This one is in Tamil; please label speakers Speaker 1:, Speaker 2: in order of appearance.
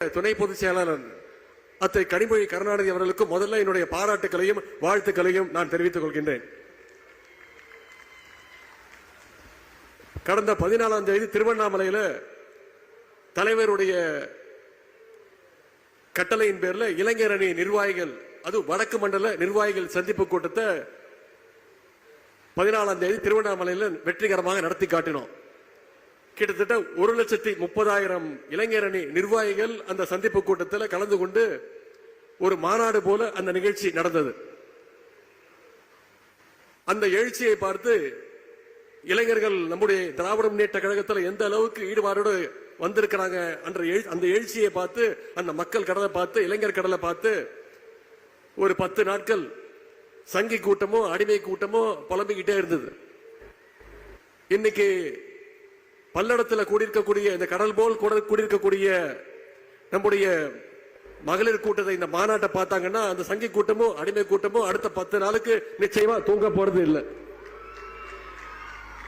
Speaker 1: துணை பொதுச் செயலாளர் அத்தை கனிமொழி கருணாநிதி அவர்களுக்கு முதல்ல என்னுடைய பாராட்டுகளையும் வாழ்த்துக்களையும் நான் தெரிவித்துக் கொள்கின்றேன். கடந்த 14ஆம் தேதி திருவண்ணாமலையில் தலைவருடைய கட்டளையின் பேர்ல இளைஞர் அணி நிர்வாகிகள், அது வடக்கு மண்டல நிர்வாகிகள் சந்திப்பு கூட்டத்தை 14ஆம் தேதி திருவண்ணாமலையில் வெற்றிகரமாக நடத்தி காட்டினோம். கிட்டத்தட்ட 1,30,000 இளைஞர் அணி நிர்வாகிகள் அந்த சந்திப்பு கூட்டத்தில் கலந்து கொண்டு ஒரு மாநாடு போல அந்த நிகழ்ச்சி நடந்தது. அந்த எழுச்சியை பார்த்து இளைஞர்கள் நம்முடைய திராவிட முன்னேற்ற கழகத்தில் எந்த அளவுக்கு ஈடுபாடோடு வந்திருக்கிறாங்க அந்த எழுச்சியை பார்த்து, அந்த மக்கள் கடலை பார்த்து, இளைஞர் கடலை பார்த்து ஒரு 10 நாட்கள் சங்கி கூட்டமோ அடிமை கூட்டமோ புலம்பிக்கிட்டே இருந்தது. இன்னைக்கு பல்லடத்தில் கூடியிருக்கக்கூடிய இந்த கடல் போல் கூடியிருக்கக்கூடிய நம்முடைய மகளிர் கூட்டத்தை, இந்த மாநாட்டை பார்த்தாங்கன்னா அந்த சங்கி கூட்டமோ அடிமை கூட்டமோ அடுத்த 10 நாளுக்கு நிச்சயமா தூங்க போறது இல்லை.